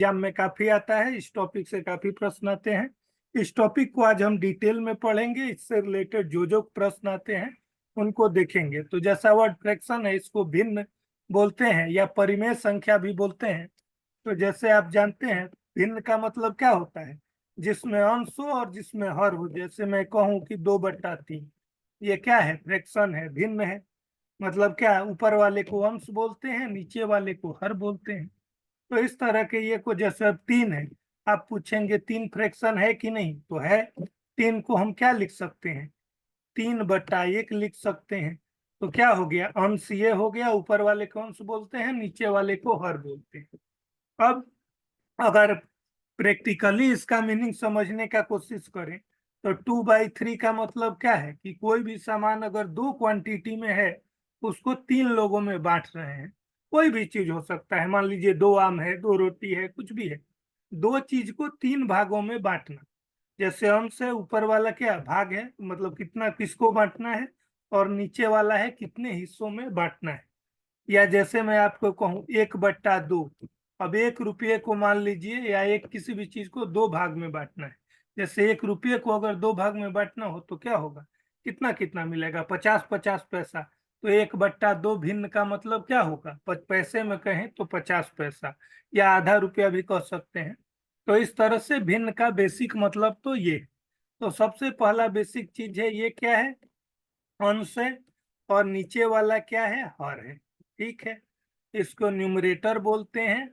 Exam में काफी आता है, इस टॉपिक से काफी प्रश्न आते हैं। इस टॉपिक को आज हम डिटेल में पढ़ेंगे, इससे रिलेटेड जो जो प्रश्न आते हैं उनको देखेंगे। तो जैसा वर्ड फ्रैक्शन है, इसको भिन्न बोलते हैं या परिमेय संख्या भी बोलते हैं। तो जैसे आप जानते हैं, भिन्न का मतलब क्या होता है, जिसमें अंश हो और जिसमें हर हो। जैसे मैं कहूँ कि 2/3, ये क्या है, फ्रैक्शन है, भिन्न है। मतलब क्या, ऊपर वाले को अंश बोलते हैं, नीचे वाले को हर बोलते हैं। तो इस तरह के ये को, जैसे अब 3 है, आप पूछेंगे 3 फ्रैक्शन है कि नहीं, तो है। 3 को हम क्या लिख सकते हैं, 3/1 लिख सकते हैं। तो क्या हो गया, अंश ये हो गया, ऊपर वाले को अंश बोलते हैं, नीचे वाले को हर बोलते हैं। अब अगर प्रैक्टिकली इसका मीनिंग समझने का कोशिश करें, तो 2/3 का मतलब क्या है कि कोई भी सामान अगर 2 क्वांटिटी में है, उसको 3 लोगों में बांट रहे हैं। कोई भी चीज हो सकता है, मान लीजिए 2 आम है, 2 रोटी है, कुछ भी है। 2 चीज को 3 भागों में बांटना। जैसे अंश है, ऊपर वाला क्या भाग है, मतलब कितना किसको बांटना है, और नीचे वाला है कितने हिस्सों में बांटना है। या जैसे मैं आपको कहूँ 1/2, अब 1 रुपये को मान लीजिए, या एक किसी भी चीज को 2 भाग में बांटना है। जैसे 1 रुपये को अगर 2 भाग में बांटना हो तो क्या होगा, कितना कितना मिलेगा, 50-50 पैसा। तो 1/2 भिन्न का मतलब क्या होगा, पैसे में कहें तो 50 पैसा, या आधा रुपया भी कह सकते हैं। तो इस तरह से भिन्न का बेसिक मतलब तो ये। तो सबसे पहला बेसिक चीज है, ये क्या है, अंश है, और नीचे वाला क्या है, हर है। ठीक है, इसको न्यूमरेटर बोलते हैं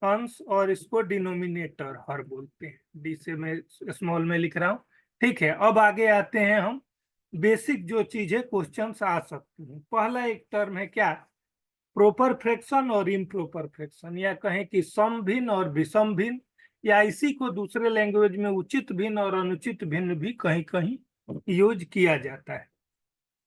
अंश, और इसको डिनोमिनेटर हर बोलते हैं। डी से मैं स्मॉल में लिख रहा हूँ। ठीक है, अब आगे आते हैं हम। बेसिक जो चीज है, क्वेश्चन आ सकती है। पहला एक टर्म है क्या, प्रोपर फ्रैक्शन और इम्प्रोपर फ्रैक्शन, या कहें कि सम भिन्न और विषम भिन्न, या इसी को दूसरे लैंग्वेज में उचित भिन्न और अनुचित भिन्न भी कहीं कहीं यूज किया जाता है।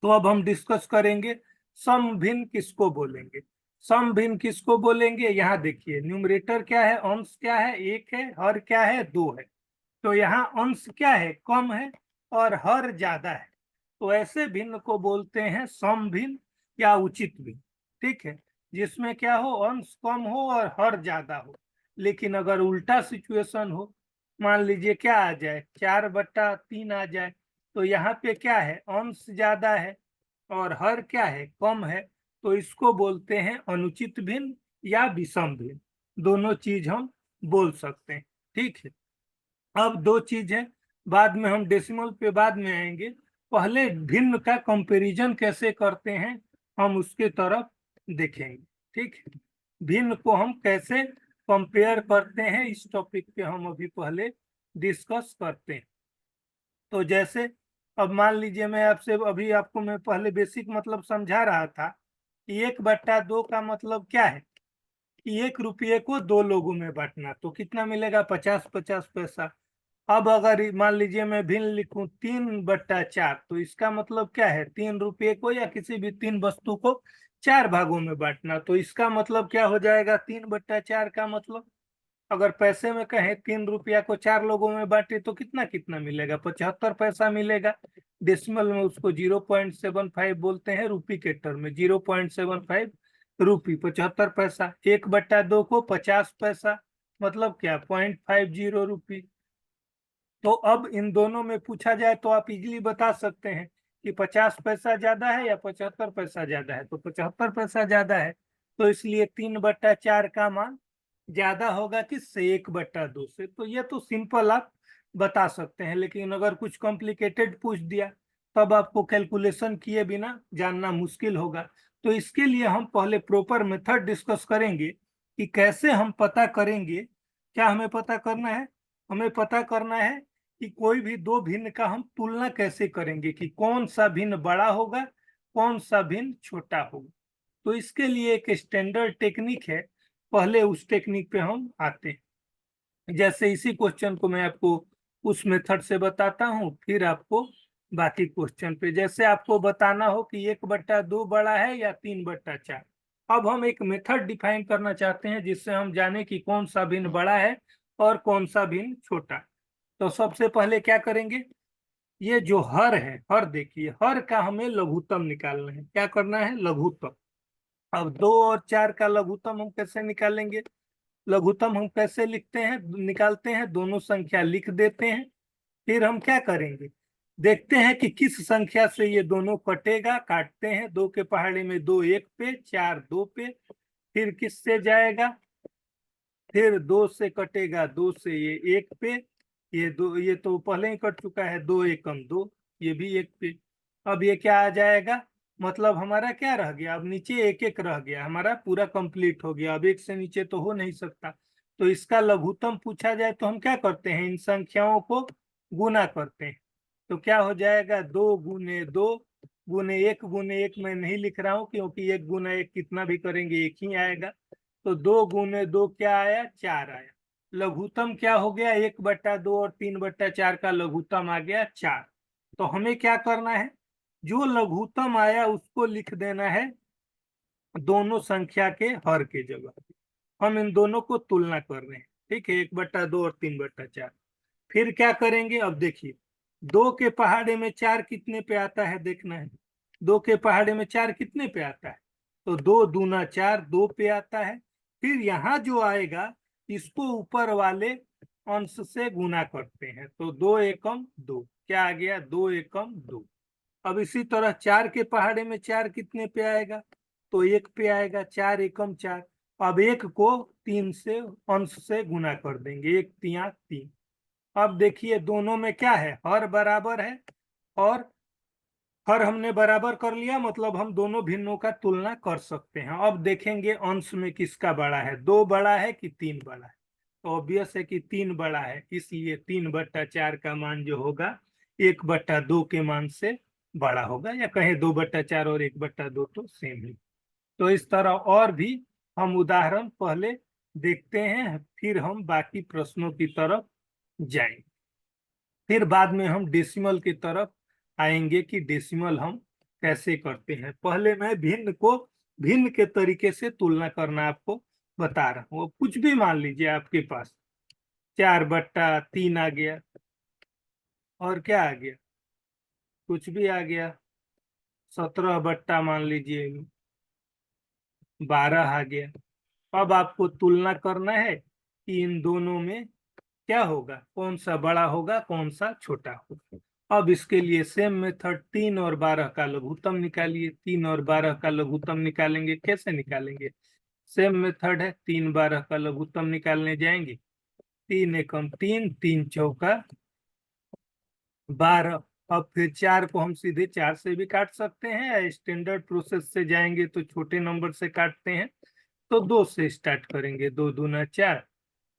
तो अब हम डिस्कस करेंगे सम भिन्न किसको बोलेंगे। सम भिन्न किसको बोलेंगे, यहाँ देखिए न्यूमरेटर क्या है, अंश क्या है, 1 है, हर क्या है, 2 है। तो यहाँ अंश क्या है, कम है, और हर ज्यादा है। तो ऐसे भिन्न को बोलते हैं सम भिन्न या उचित भिन्न। ठीक है, जिसमें क्या हो, अंश कम हो और हर ज्यादा हो। लेकिन अगर उल्टा सिचुएशन हो, मान लीजिए क्या आ जाए, 4/3 आ जाए, तो यहाँ पे क्या है, अंश ज्यादा है और हर क्या है, कम है। तो इसको बोलते हैं अनुचित भिन्न या विषम भिन्न, दोनों चीज हम बोल सकते हैं। ठीक है, अब 2 चीज है, बाद में हम डेसिमल पे बाद में आएंगे। पहले भिन्न का कंपैरिजन कैसे करते हैं, हम उसके तरफ देखेंगे। ठीक है, भिन्न को हम कैसे कंपेयर करते हैं, इस टॉपिक पे हम अभी पहले डिस्कस करते हैं। तो जैसे अब मान लीजिए, मैं आपसे अभी आपको मैं पहले बेसिक मतलब समझा रहा था कि 1/2 का मतलब क्या है कि 1 रुपये को 2 लोगों में बांटना, तो कितना मिलेगा, 50-50 पैसा। अब अगर मान लीजिए मैं भिन्न लिखूं 3/4, तो इसका मतलब क्या है, 3 रुपये को या किसी भी 3 वस्तु को 4 भागों में बांटना। तो इसका मतलब क्या हो जाएगा, 3/4 का मतलब, अगर पैसे में कहें 3 रुपया को 4 लोगों में बांटे तो कितना कितना मिलेगा, 75 पैसा मिलेगा। डेसिमल में उसको 0.75 बोलते हैं, रुपी के टर्म में 0.75 रुपी, 75 पैसा। 1/2 को 50 पैसा, मतलब क्या, 0.50 रुपी। तो अब इन दोनों में पूछा जाए तो आप इजीली बता सकते हैं कि 50 पैसा ज्यादा है या 75 पैसा ज्यादा है, तो 75 पैसा ज्यादा है। तो इसलिए 3/4 का मान ज्यादा होगा किससे, 1/2 से। तो ये तो सिंपल आप बता सकते हैं, लेकिन अगर कुछ कॉम्प्लिकेटेड पूछ दिया तब आपको कैलकुलेशन किए बिना जानना मुश्किल होगा। तो इसके लिए हम पहले प्रॉपर मेथड डिस्कस करेंगे कि कैसे हम पता करेंगे। क्या हमें पता करना है, हमें पता करना है कि कोई भी 2 भिन्न का हम तुलना कैसे करेंगे, कि कौन सा भिन्न बड़ा होगा, कौन सा भिन्न छोटा होगा। तो इसके लिए एक स्टैंडर्ड टेक्निक है, पहले उस टेक्निक पे हम आते हैं। जैसे इसी क्वेश्चन को मैं आपको उस मेथड से बताता हूँ, फिर आपको बाकी क्वेश्चन पे, जैसे आपको बताना हो कि 1/2 बड़ा है या 3/4। अब हम एक मेथड डिफाइन करना चाहते हैं जिससे हम जाने कि कौन सा भिन्न बड़ा है और कौन सा भिन्न छोटा। तो सबसे पहले क्या करेंगे, ये जो हर है, हर देखिए, हर का हमें लघुत्तम निकालना है। क्या करना है, लघुत्तम। अब 2 और 4 का लघुत्तम हम कैसे निकालेंगे, लघुत्तम हम कैसे लिखते हैं, निकालते हैं, दोनों संख्या लिख देते हैं। फिर हम क्या करेंगे, देखते हैं कि किस संख्या से ये दोनों कटेगा, काटते हैं। 2 के पहाड़े में 2 1 पे, 4 2 पे। फिर किससे जाएगा, फिर 2 से कटेगा, 2 से ये 1 पे, ये 2, ये तो पहले ही कट चुका है, 2 एकम 2, ये भी 1 पे। अब ये क्या आ जाएगा, मतलब हमारा क्या रह गया, अब नीचे 1 1 रह गया, हमारा पूरा कंप्लीट हो गया। अब 1 से नीचे तो हो नहीं सकता, तो इसका लघुत्तम पूछा जाए तो हम क्या करते हैं, इन संख्याओं को गुना करते हैं। तो क्या हो जाएगा, 2 गुने 2 गुने 1 गुने 1 मैं नहीं लिख रहा हूं, क्योंकि 1 गुना 1 कितना भी करेंगे 1 ही आएगा। तो 2 गुने 2 क्या आया, 4 आया। लघुत्तम क्या हो गया, 1/2 और 3/4 का लघुत्तम आ गया 4। तो हमें क्या करना है, जो लघुत्तम आया उसको लिख देना है दोनों संख्या के हर के जगह। हम इन दोनों को तुलना कर रहे हैं, ठीक है, 1/2 और 3/4। फिर क्या करेंगे, अब देखिए 2 के पहाड़े में 4 कितने पे आता है, देखना है। 2 के पहाड़े में 4 कितने पे आता है, तो 2 दूना 4, 2 पे आता है। फिर यहाँ जो आएगा इसको ऊपर वाले अंश से गुना करते हैं, तो 2 एकम 2, क्या आ गया, 2 एकम 2। अब इसी तरह 4 के पहाड़े में 4 कितने पे आएगा, तो 1 पे आएगा, 4 एकम 4। अब 1 को 3 से अंश से गुना कर देंगे, 1 तिया 3। अब देखिए दोनों में क्या है, हर बराबर है, और हर हमने बराबर कर लिया, मतलब हम दोनों भिन्नों का तुलना कर सकते हैं। अब देखेंगे अंश में किसका बड़ा है, 2 बड़ा है कि 3 बड़ा है। तो ऑब्वियस है कि 3 बड़ा है, इसलिए 3/4 का मान जो होगा 1/2 के मान से बड़ा होगा, या कहें 2/4 और 1/2 तो सेम ही। तो इस तरह और भी हम उदाहरण पहले देखते हैं, फिर हम बाकी प्रश्नों की तरफ जाएंगे। फिर बाद में हम डेसिमल की तरफ आएंगे कि डेसिमल हम कैसे करते हैं। पहले मैं भिन्न को भिन्न के तरीके से तुलना करना आपको बता रहा हूँ। कुछ भी मान लीजिए आपके पास 4/3 आ गया, और क्या आ गया, कुछ भी आ गया, 17 बट्टा मान लीजिए 12 आ गया। अब आपको तुलना करना है कि इन दोनों में क्या होगा, कौन सा बड़ा होगा कौन सा छोटा होगा। अब इसके लिए सेम मेथड, 3 और 12 का लघुत्तम निकालिए। 3 और 12 का लघुत्तम निकालेंगे, कैसे निकालेंगे, सेम मेथड है, 3 12 का लघुत्तम निकालने जाएंगे। 3 एकम 3, 3 चौका 12। अब फिर 4 को हम सीधे 4 से भी काट सकते हैं, या स्टैंडर्ड प्रोसेस से जाएंगे तो छोटे नंबर से काटते हैं। तो 2 से स्टार्ट करेंगे, 2 दूना 4,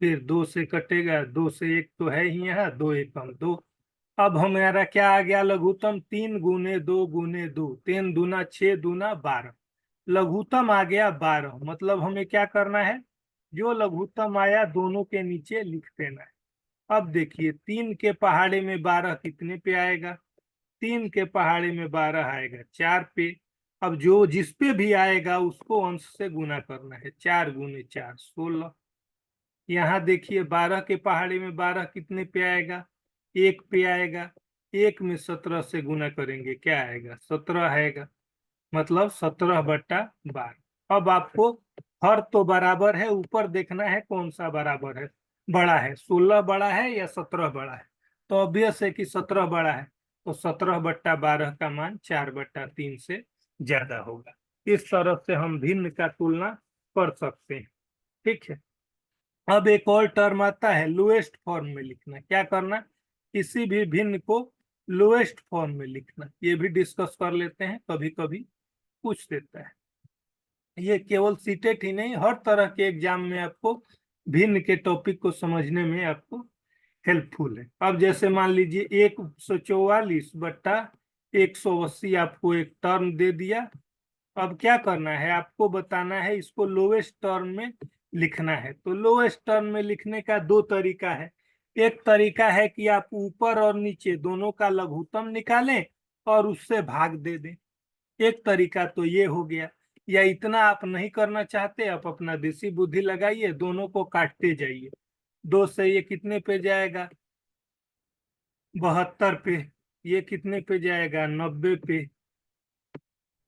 फिर 2 से कटेगा, 2 से 1 तो है ही यहाँ, 2 एकम 2। अब हमारा क्या आ गया लघुत्तम, 3 गुने 2 गुने 2, 3 दूना 6 दूना 12। लघुत्तम आ गया 12, मतलब हमें क्या करना है, जो लघुत्तम आया दोनों के नीचे लिख देना है। अब देखिए 3 के पहाड़े में 12 कितने पे आएगा, 3 के पहाड़े में 12 आएगा 4 पे। अब जो जिस पे भी आएगा उसको अंश से गुना करना है, 4 गुने 4 16। यहाँ देखिए 12 के पहाड़े में 12 कितने पे आएगा, 1 पे आएगा। 1 में 17 से गुना करेंगे, क्या आएगा, 17 आएगा, मतलब 17/12। अब आपको हर तो बराबर है, ऊपर देखना है कौन सा बराबर है, बड़ा है, 16 बड़ा है या 17 बड़ा है। तो ऑब्वियस है कि 17 बड़ा है, तो 17/12 का मान 4/3 से ज्यादा होगा। इस तरह से हम भिन्न का तुलना कर सकते हैं, ठीक है। अब एक और टर्म आता है लोएस्ट फॉर्म में लिखना। क्या करना, किसी भी भिन्न को लोएस्ट फॉर्म में लिखना। ये भी डिस्कस कर लेते हैं, कभी कभी पूछ देता है। ये केवल सीटेट ही नहीं, हर तरह के एग्जाम में आपको भिन्न के टॉपिक को समझने में आपको हेल्पफुल है। अब जैसे मान लीजिए 144/180 आपको एक टर्म दे दिया। अब क्या करना है, आपको बताना है इसको लोएस्ट टर्म में लिखना है। तो लोएस्ट टर्म में लिखने का दो तरीका है। एक तरीका है कि आप ऊपर और नीचे दोनों का लघुत्तम निकालें और उससे भाग दे दें, एक तरीका तो ये हो गया। या इतना आप नहीं करना चाहते, आप अपना देसी बुद्धि लगाइए, दोनों को काटते जाइए। 2 से ये कितने पे जाएगा, 72 पे। ये कितने पे जाएगा, 90 पे।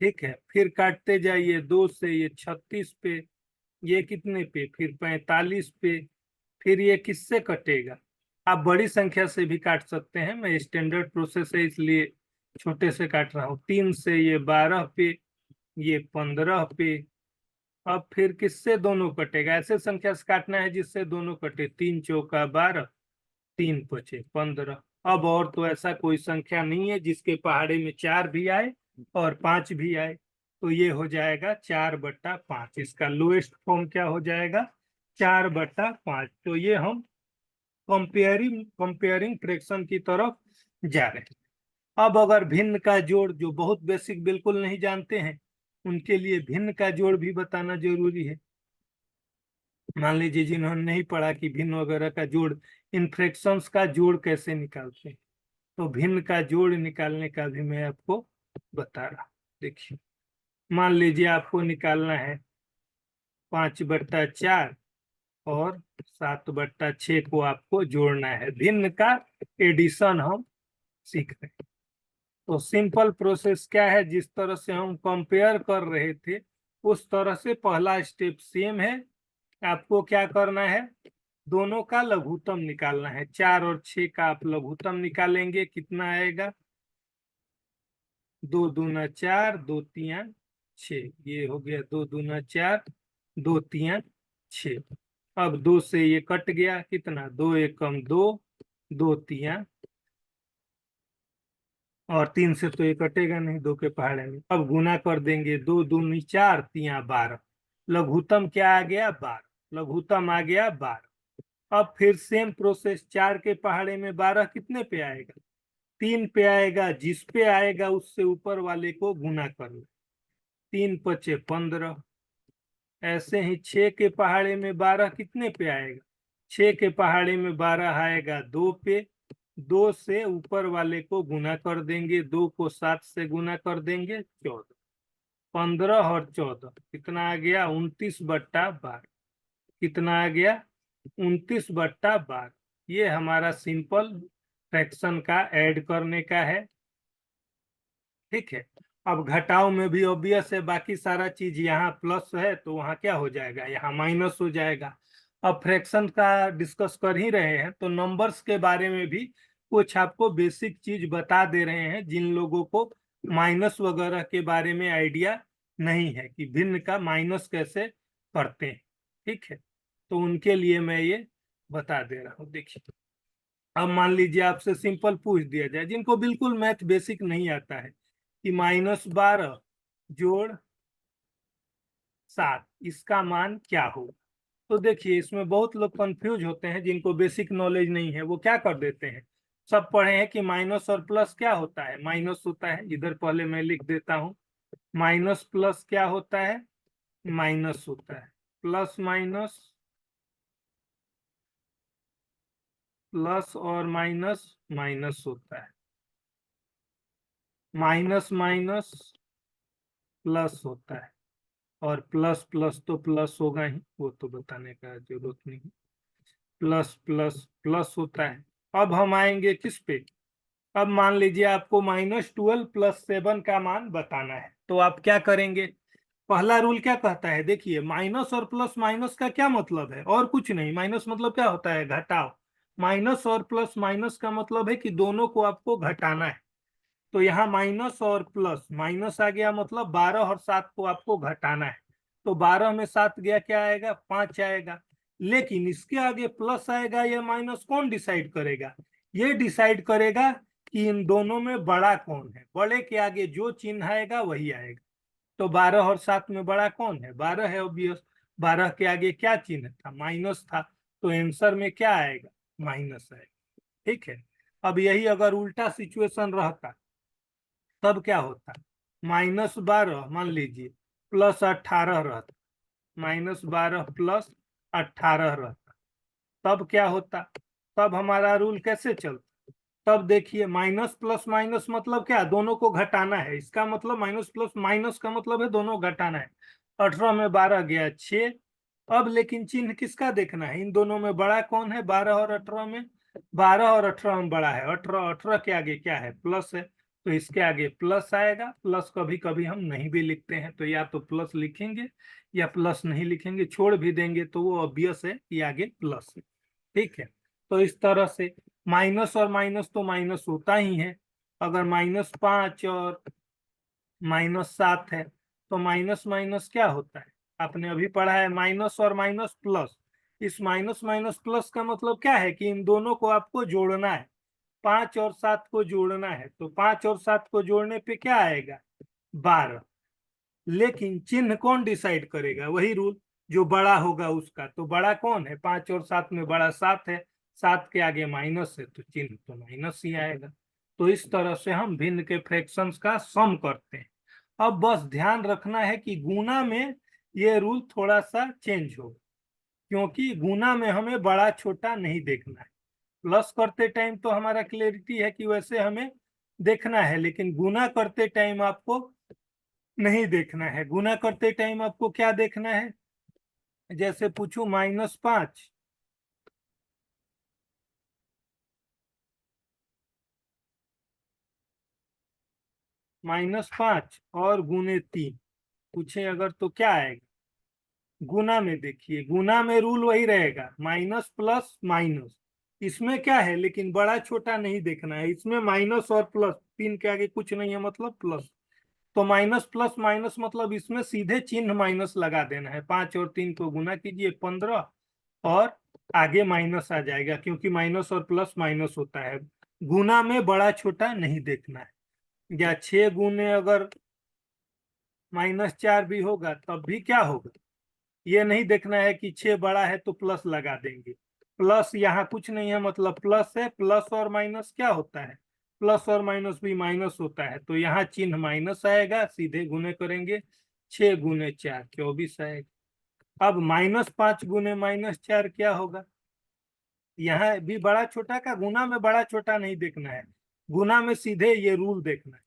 ठीक है, फिर काटते जाइए, 2 से ये 36 पे, ये कितने पे, फिर 45 पे, फिर ये किससे कटेगा? आप बड़ी संख्या से भी काट सकते हैं, मैं स्टैंडर्ड प्रोसेस है इसलिए छोटे से काट रहा हूँ। 3 से ये 12 पे, ये 15 पे। अब फिर किससे दोनों कटेगा? ऐसे संख्या से काटना है जिससे दोनों कटे। 3 चौका 12, 3 पचे 15। अब और तो ऐसा कोई संख्या नहीं है जिसके पहाड़े में 4 भी आए और 5 भी आए, तो ये हो जाएगा 4/5। इसका लोएस्ट फॉर्म क्या हो जाएगा? 4/5। तो ये हम कंपेयरिंग फ्रैक्शन की तरफ जा रहे हैं। अब अगर भिन्न का जोड़, जो बहुत बेसिक बिल्कुल नहीं जानते हैं उनके लिए भिन्न का जोड़ भी बताना जरूरी है। मान लीजिए जिन्होंने नहीं पढ़ा कि भिन्न वगैरह का जोड़, इन फ्रैक्शंस का जोड़ कैसे निकालते हैं, तो भिन्न का जोड़ निकालने का भी मैं आपको बता रहा हूँ। देखिए, मान लीजिए आपको निकालना है 5/4 और 7/6 को आपको जोड़ना है। भिन्न का एडिशन हम सीख रहे हैं। तो सिंपल प्रोसेस क्या है, जिस तरह से हम कंपेयर कर रहे थे उस तरह से पहला स्टेप सेम है। आपको क्या करना है? दोनों का लघुत्तम निकालना है। 4 और 6 का आप लघुत्तम निकालेंगे, कितना आएगा? 2 दूना 4, 2 तिया 6। ये हो गया 2 दूना 4, 2 तिया 6। अब 2 से ये कट गया, कितना? 2 एकम 2, 2 तिया, और 3 से तो ये कटेगा नहीं 2 के पहाड़े में। अब गुना कर देंगे, 2 दूनी 4, तिया 12। लघुत्तम क्या आ गया? 12। लघुत्तम आ गया 12। अब फिर सेम प्रोसेस, 4 के पहाड़े में 12 कितने पे आएगा? 3 पे आएगा। जिस पे आएगा उससे ऊपर वाले को गुना करना। 3 पचे 15। ऐसे ही 6 के पहाड़े में 12 कितने पे आएगा? 6 के पहाड़े में 12 आएगा 2 पे। 2 से ऊपर वाले को गुना कर देंगे, 2 को 7 से गुना कर देंगे 14। 15 और 14 कितना आ गया? 29/12। कितना आ गया? 29/12। ये हमारा सिंपल फ्रैक्शन का ऐड करने का है। ठीक है। अब घटाव में भी ऑब्वियस है, बाकी सारा चीज यहाँ प्लस है तो वहाँ क्या हो जाएगा? यहाँ माइनस हो जाएगा। अब फ्रैक्शन का डिस्कस कर ही रहे हैं तो नंबर्स के बारे में भी कुछ आपको बेसिक चीज बता दे रहे हैं, जिन लोगों को माइनस वगैरह के बारे में आइडिया नहीं है कि भिन्न का माइनस कैसे करते हैं। ठीक है, तो उनके लिए मैं ये बता दे रहा हूँ। देखिए, अब मान लीजिए आपसे सिंपल पूछ दिया जाए, जिनको बिल्कुल मैथ बेसिक नहीं आता है, कि -12 जोड़ 7 इसका मान क्या होगा। तो देखिए, इसमें बहुत लोग कंफ्यूज होते हैं, जिनको बेसिक नॉलेज नहीं है वो क्या कर देते हैं, सब पढ़े हैं कि माइनस और प्लस क्या होता है। माइनस होता है, इधर पहले मैं लिख देता हूँ, माइनस प्लस क्या होता है? माइनस होता है। प्लस माइनस, प्लस और माइनस माइनस होता है। माइनस माइनस प्लस होता है, और प्लस प्लस तो प्लस होगा ही, वो तो बताने का जरूरत नहीं। प्लस प्लस प्लस होता है। अब हम आएंगे किस पे? अब मान लीजिए आपको -12 + 7 का मान बताना है, तो आप क्या करेंगे? पहला रूल क्या कहता है? देखिए, माइनस और प्लस माइनस का क्या मतलब है? और कुछ नहीं। माइनस मतलब क्या होता है? घटाव। माइनस और प्लस माइनस का मतलब है कि दोनों को आपको घटाना है। तो यहाँ माइनस और प्लस, माइनस आ गया मतलब 12 और 7 को आपको घटाना है। तो 12 में 7 गया, क्या आएगा? 5 आएगा। लेकिन इसके आगे प्लस आएगा या माइनस, कौन डिसाइड करेगा? ये डिसाइड करेगा कि इन दोनों में बड़ा कौन है। बड़े के आगे जो चिन्ह आएगा वही आएगा। तो 12 और 7 में बड़ा कौन है? 12 है ऑब्वियस। 12 के आगे क्या चिन्ह था? माइनस था। तो आंसर में क्या आएगा? माइनस आएगा। ठीक है। अब यही अगर उल्टा सिचुएशन रहता तब क्या होता? -12 मान लीजिए +18 रहता, -12 +18 रहता, तब क्या होता? तब हमारा रूल कैसे चलता? तब देखिए, माइनस प्लस माइनस मतलब क्या? दोनों को घटाना है। इसका मतलब माइनस प्लस माइनस का मतलब है दोनों घटाना है। 18 में 12 गया 6। अब लेकिन चिन्ह किसका देखना है? इन दोनों में बड़ा कौन है? 12 और 18 में। 12 और 18 में बड़ा है 18। 18 के आगे क्या है? प्लस है। तो इसके आगे प्लस आएगा। प्लस कभी कभी हम नहीं भी लिखते हैं, तो या तो प्लस लिखेंगे या प्लस नहीं लिखेंगे, छोड़ भी देंगे तो वो ऑब्वियस है कि आगे प्लस है। ठीक है, तो इस तरह से माइनस और माइनस तो माइनस होता ही है। अगर -5 और -7 है तो माइनस माइनस क्या होता है, आपने अभी पढ़ा है, माइनस और माइनस प्लस। इस माइनस माइनस प्लस का मतलब क्या है कि इन दोनों को आपको जोड़ना है, 5 और 7 को जोड़ना है। तो 5 और 7 को जोड़ने पे क्या आएगा, 12। लेकिन चिन्ह कौन डिसाइड करेगा, वही रूल, जो बड़ा होगा उसका। तो बड़ा कौन है, 5 और 7 में बड़ा 7 है, 7 के आगे माइनस है तो चिन्ह तो माइनस ही आएगा। तो इस तरह से हम भिन्न के फ्रैक्शंस का सम करते हैं। अब बस ध्यान रखना है कि गुना में ये रूल थोड़ा सा चेंज होगा, क्योंकि गुना में हमें बड़ा छोटा नहीं देखना है। प्लस करते टाइम तो हमारा क्लियरिटी है कि वैसे हमें देखना है, लेकिन गुना करते टाइम आपको नहीं देखना है। गुना करते टाइम आपको क्या देखना है, जैसे पूछूं -5, -5 और गुने 3 पूछे अगर, तो क्या आएगा। गुना में देखिए, गुना में रूल वही रहेगा, माइनस प्लस माइनस। इसमें क्या है, लेकिन बड़ा छोटा नहीं देखना है। इसमें माइनस और प्लस, 3 के आगे कुछ नहीं है मतलब प्लस। तो माइनस प्लस माइनस मतलब इसमें सीधे चिन्ह माइनस लगा देना है। 5 और 3 को गुना कीजिए 15, और आगे माइनस आ जाएगा, क्योंकि माइनस और प्लस माइनस होता है। गुना में बड़ा छोटा नहीं देखना है। या 6 गुने अगर -4 भी होगा तब भी क्या होगा, ये नहीं देखना है कि 6 बड़ा है तो प्लस लगा देंगे। प्लस यहाँ कुछ नहीं है मतलब प्लस है। प्लस और माइनस क्या होता है, प्लस और माइनस भी माइनस होता है। तो यहाँ चिन्ह माइनस आएगा, सीधे गुने करेंगे, 6 गुने 4 24 आएगा। अब -5 गुने -4 क्या होगा, यहाँ भी बड़ा छोटा का, गुना में बड़ा छोटा नहीं देखना है, गुना में सीधे ये रूल देखना है।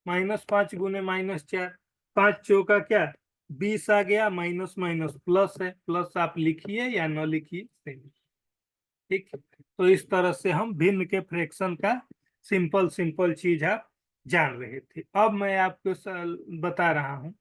-5 गुने -4, 5 चौका क्या, 20 आ गया, माइनस माइनस प्लस है, प्लस आप लिखिए या न लिखिए सेम। ठीक है, तो इस तरह से हम भिन्न के फ्रैक्शन का सिंपल सिंपल चीज आप जान रहे थे। अब मैं आपको बता रहा हूँ